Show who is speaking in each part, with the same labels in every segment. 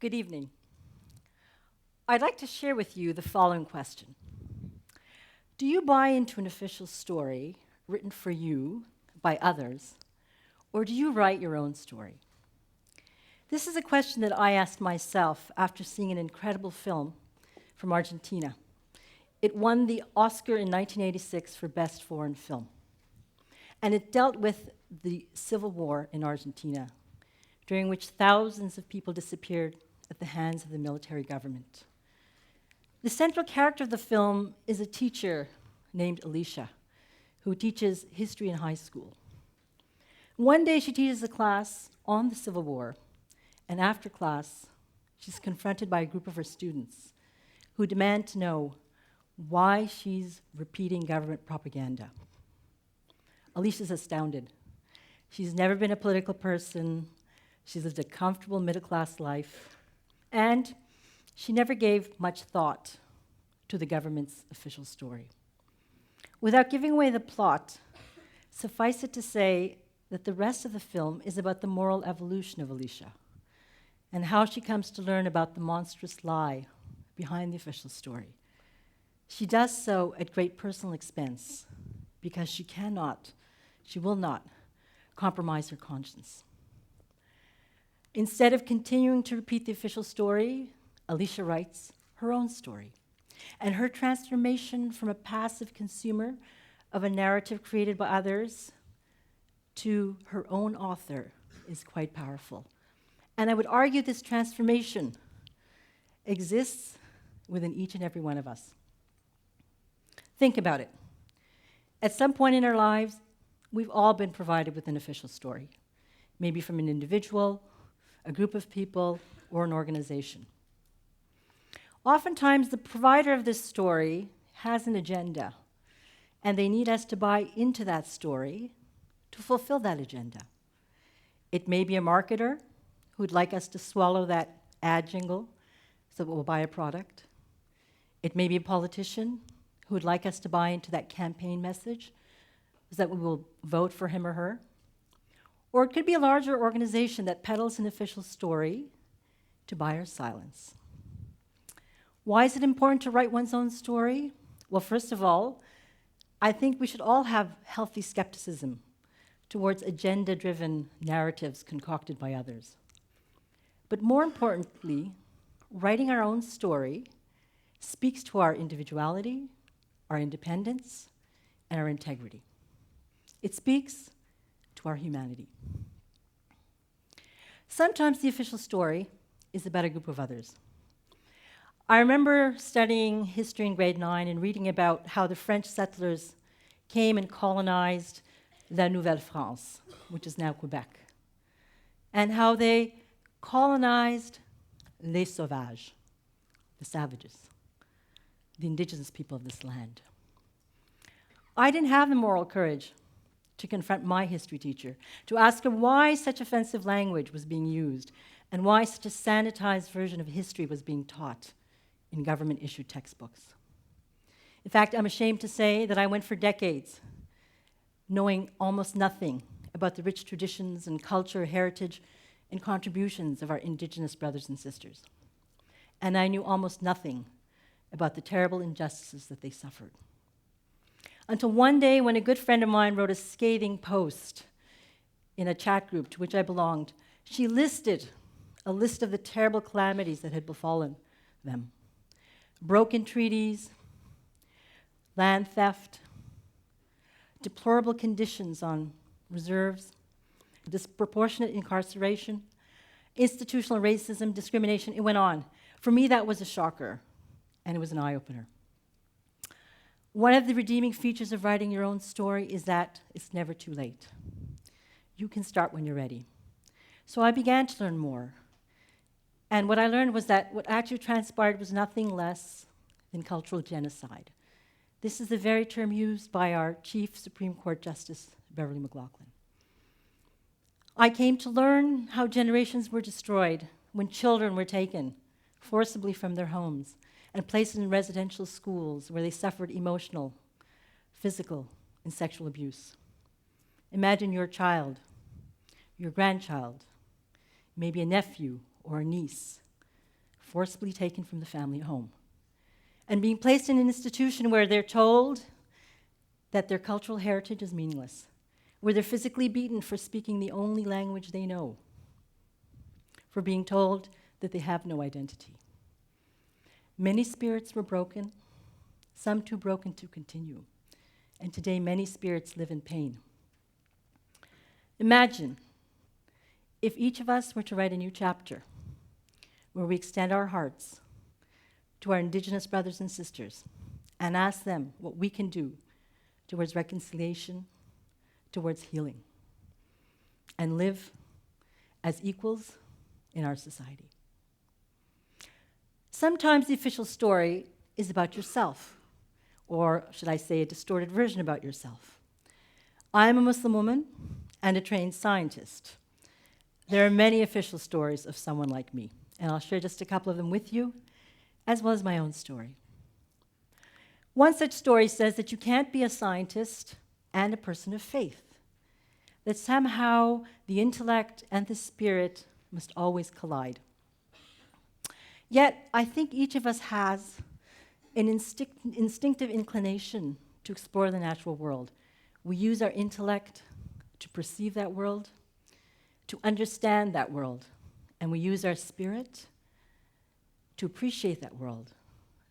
Speaker 1: Good evening. I'd like to share with you the following question. Do you buy into an official story written for you by others, or do you write your own story? This is a question that I asked myself after seeing an incredible film from Argentina. It won the Oscar in 1986 for Best Foreign Film. And it dealt with the civil war in Argentina, during which thousands of people disappeared at the hands of the military government. The central character of the film is a teacher named Alicia, who teaches history in high school. One day she teaches a class on the Civil War, and after class, she's confronted by a group of her students who demand to know why she's repeating government propaganda. Alicia's astounded. She's never been a political person. She's lived a comfortable middle-class life. And she never gave much thought to the government's official story. Without giving away the plot, suffice it to say that the rest of the film is about the moral evolution of Alicia and how she comes to learn about the monstrous lie behind the official story. She does so at great personal expense because she will not compromise her conscience. Instead of continuing to repeat the official story, Alicia writes her own story. And her transformation from a passive consumer of a narrative created by others to her own author is quite powerful. And I would argue this transformation exists within each and every one of us. Think about it. At some point in our lives, we've all been provided with an official story, maybe from an individual, a group of people, or an organization. Oftentimes, the provider of this story has an agenda, and they need us to buy into that story to fulfill that agenda. It may be a marketer who'd like us to swallow that ad jingle so that we'll buy a product. It may be a politician who would like us to buy into that campaign message so that we will vote for him or her. Or it could be a larger organization that peddles an official story to buy our silence. Why is it important to write one's own story? Well, first of all, I think we should all have healthy skepticism towards agenda-driven narratives concocted by others. But more importantly, writing our own story speaks to our individuality, our independence, and our integrity. It speaks to our humanity. Sometimes the official story is about a group of others. I remember studying history in grade 9 and reading about how the French settlers came and colonized La Nouvelle-France, which is now Quebec, and how they colonized les sauvages, the savages, the indigenous people of this land. I didn't have the moral courage to confront my history teacher, to ask her why such offensive language was being used and why such a sanitized version of history was being taught in government-issued textbooks. In fact, I'm ashamed to say that I went for decades knowing almost nothing about the rich traditions and culture, heritage, and contributions of our Indigenous brothers and sisters. And I knew almost nothing about the terrible injustices that they suffered. Until one day when a good friend of mine wrote a scathing post in a chat group to which I belonged. She listed a list of the terrible calamities that had befallen them. Broken treaties, land theft, deplorable conditions on reserves, disproportionate incarceration, institutional racism, discrimination, it went on. For me, that was a shocker, and it was an eye-opener. One of the redeeming features of writing your own story is that it's never too late. You can start when you're ready. So I began to learn more. And what I learned was that what actually transpired was nothing less than cultural genocide. This is the very term used by our Chief Supreme Court Justice, Beverly McLaughlin. I came to learn how generations were destroyed when children were taken forcibly from their homes and placed in residential schools where they suffered emotional, physical, and sexual abuse. Imagine your child, your grandchild, maybe a nephew or a niece, forcibly taken from the family home and being placed in an institution where they're told that their cultural heritage is meaningless, where they're physically beaten for speaking the only language they know, for being told that they have no identity. Many spirits were broken, some too broken to continue, and today many spirits live in pain. Imagine if each of us were to write a new chapter where we extend our hearts to our Indigenous brothers and sisters and ask them what we can do towards reconciliation, towards healing, and live as equals in our society. Sometimes the official story is about yourself, or should I say a distorted version about yourself. I am a Muslim woman and a trained scientist. There are many official stories of someone like me, and I'll share just a couple of them with you, as well as my own story. One such story says that you can't be a scientist and a person of faith, that somehow the intellect and the spirit must always collide. Yet, I think each of us has an instinctive inclination to explore the natural world. We use our intellect to perceive that world, to understand that world, and we use our spirit to appreciate that world,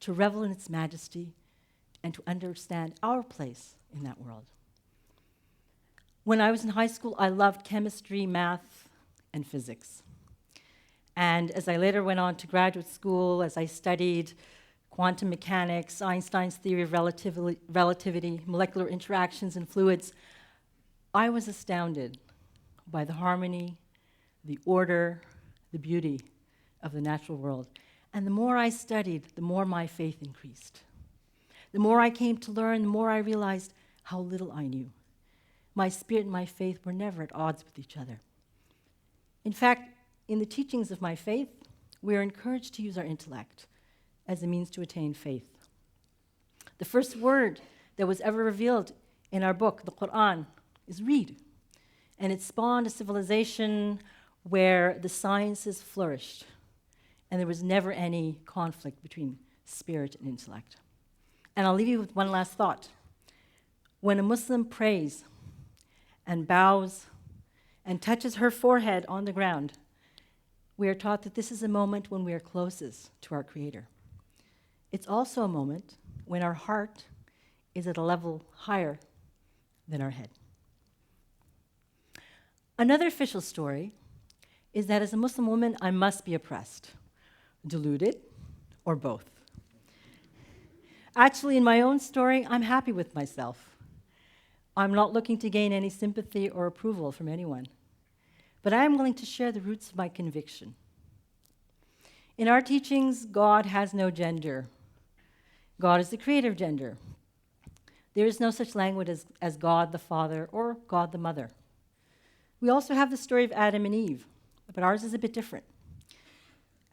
Speaker 1: to revel in its majesty, and to understand our place in that world. When I was in high school, I loved chemistry, math, and physics. And as I later went on to graduate school, as I studied quantum mechanics, Einstein's theory of relativity, molecular interactions in fluids, I was astounded by the harmony, the order, the beauty of the natural world. And the more I studied, the more my faith increased. The more I came to learn, the more I realized how little I knew. My spirit and my faith were never at odds with each other. In fact, in the teachings of my faith, we are encouraged to use our intellect as a means to attain faith. The first word that was ever revealed in our book, the Quran, is read. And it spawned a civilization where the sciences flourished, and there was never any conflict between spirit and intellect. And I'll leave you with one last thought. When a Muslim prays and bows and touches her forehead on the ground, we are taught that this is a moment when we are closest to our Creator. It's also a moment when our heart is at a level higher than our head. Another official story is that as a Muslim woman, I must be oppressed, deluded, or both. Actually, in my own story, I'm happy with myself. I'm not looking to gain any sympathy or approval from anyone, but I am willing to share the roots of my conviction. In our teachings, God has no gender. God is the creator of gender. There is no such language as God the Father or God the Mother. We also have the story of Adam and Eve, but ours is a bit different.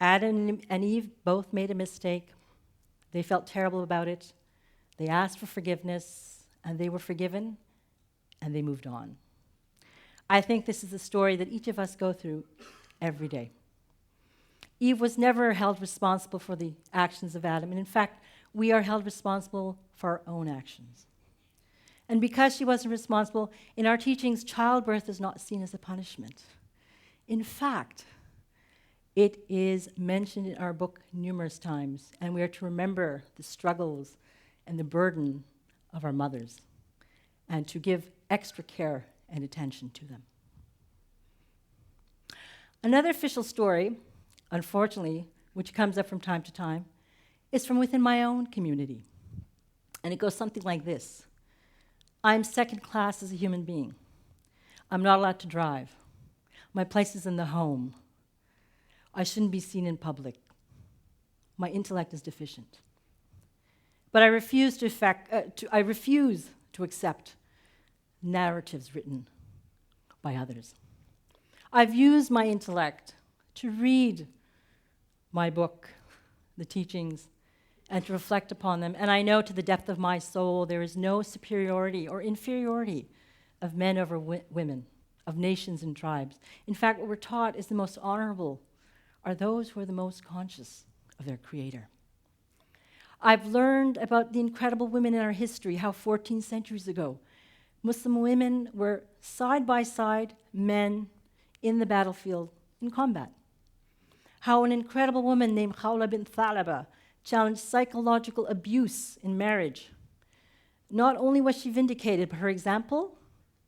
Speaker 1: Adam and Eve both made a mistake. They felt terrible about it. They asked for forgiveness, and they were forgiven, and they moved on. I think this is a story that each of us go through every day. Eve was never held responsible for the actions of Adam, and in fact, we are held responsible for our own actions. And because she wasn't responsible, in our teachings, childbirth is not seen as a punishment. In fact, it is mentioned in our book numerous times, and we are to remember the struggles and the burden of our mothers, and to give extra care and attention to them. Another official story, unfortunately, which comes up from time to time, is from within my own community. And it goes something like this. I'm second class as a human being. I'm not allowed to drive. My place is in the home. I shouldn't be seen in public. My intellect is deficient. But I refuse to accept narratives written by others. I've used my intellect to read my book, the teachings, and to reflect upon them. And I know to the depth of my soul there is no superiority or inferiority of men over women, of nations and tribes. In fact, what we're taught is the most honorable are those who are the most conscious of their creator. I've learned about the incredible women in our history, how 14 centuries ago, Muslim women were side by side men in the battlefield in combat. How an incredible woman named Khawla bint Thalaba challenged psychological abuse in marriage. Not only was she vindicated, but her example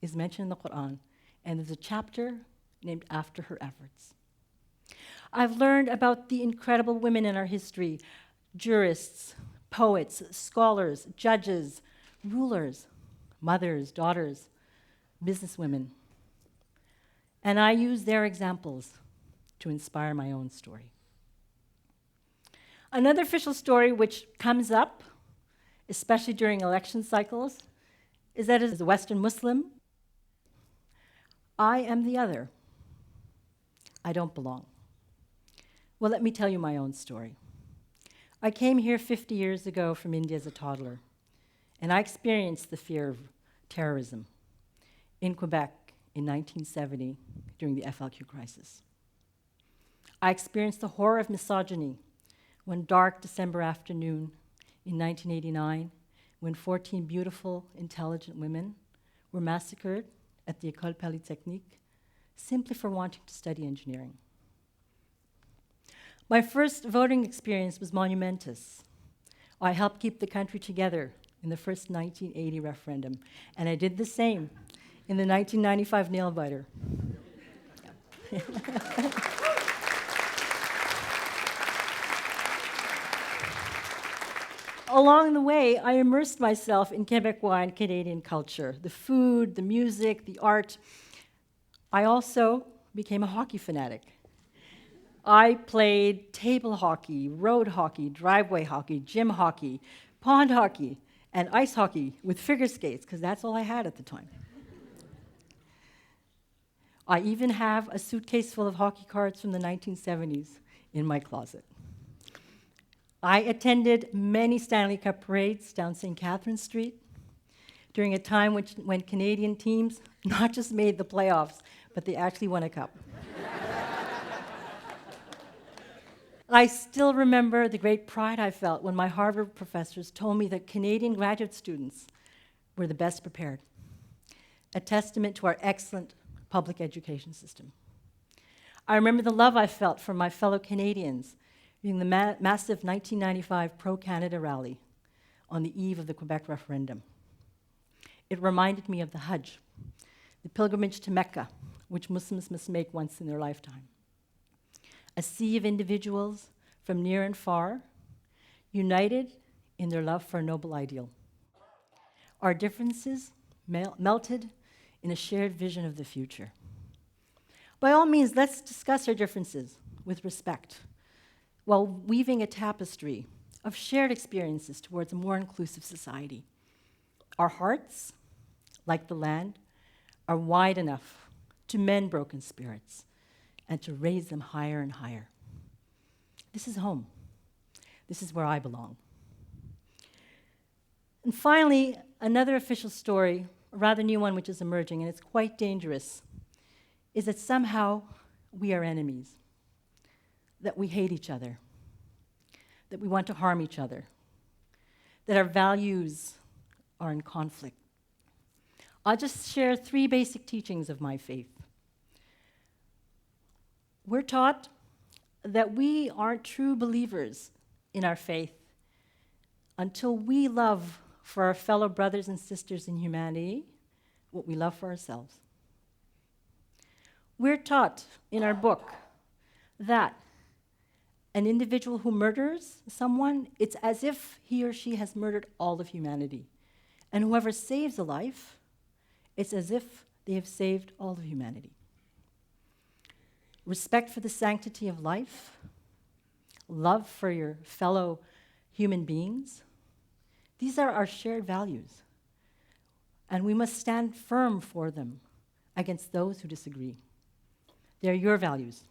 Speaker 1: is mentioned in the Quran, and there's a chapter named after her efforts. I've learned about the incredible women in our history, jurists, poets, scholars, judges, rulers, mothers, daughters, businesswomen. And I use their examples to inspire my own story. Another official story which comes up, especially during election cycles, is that as a Western Muslim, I am the other. I don't belong. Well, let me tell you my own story. I came here 50 years ago from India as a toddler, and I experienced the fear of terrorism in Quebec in 1970 during the FLQ crisis. I experienced the horror of misogyny one dark December afternoon in 1989 when 14 beautiful, intelligent women were massacred at the École Polytechnique simply for wanting to study engineering. My first voting experience was monumentous. I helped keep the country together in the first 1980 referendum, and I did the same in the 1995 nail-biter. Along the way, I immersed myself in Quebecois and Canadian culture, the food, the music, the art. I also became a hockey fanatic. I played table hockey, road hockey, driveway hockey, gym hockey, pond hockey, and ice hockey with figure skates, because that's all I had at the time. I even have a suitcase full of hockey cards from the 1970s in my closet. I attended many Stanley Cup parades down St. Catherine Street during a time when Canadian teams not just made the playoffs, but they actually won a cup. I still remember the great pride I felt when my Harvard professors told me that Canadian graduate students were the best prepared, a testament to our excellent public education system. I remember the love I felt from my fellow Canadians during the massive 1995 pro-Canada rally on the eve of the Quebec referendum. It reminded me of the Hajj, the pilgrimage to Mecca, which Muslims must make once in their lifetime. A sea of individuals from near and far, united in their love for a noble ideal. Our differences melted in a shared vision of the future. By all means, let's discuss our differences with respect, while weaving a tapestry of shared experiences towards a more inclusive society. Our hearts, like the land, are wide enough to mend broken spirits and to raise them higher and higher. This is home. This is where I belong. And finally, another official story, a rather new one which is emerging, and it's quite dangerous, is that somehow we are enemies, that we hate each other, that we want to harm each other, that our values are in conflict. I'll just share 3 basic teachings of my faith. We're taught that we aren't true believers in our faith until we love for our fellow brothers and sisters in humanity what we love for ourselves. We're taught in our book that an individual who murders someone, it's as if he or she has murdered all of humanity. And whoever saves a life, it's as if they have saved all of humanity. Respect for the sanctity of life, love for your fellow human beings, these are our shared values. And we must stand firm for them against those who disagree. They're your values.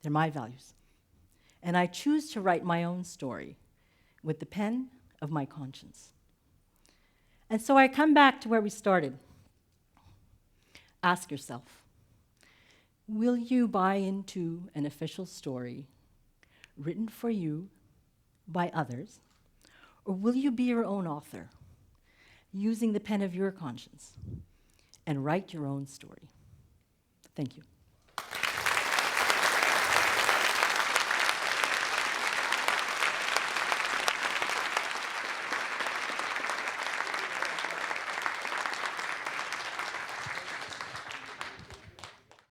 Speaker 1: They're my values. And I choose to write my own story with the pen of my conscience. And so I come back to where we started. Ask yourself, will you buy into an official story written for you by others? Or will you be your own author, using the pen of your conscience, and write your own story? Thank you.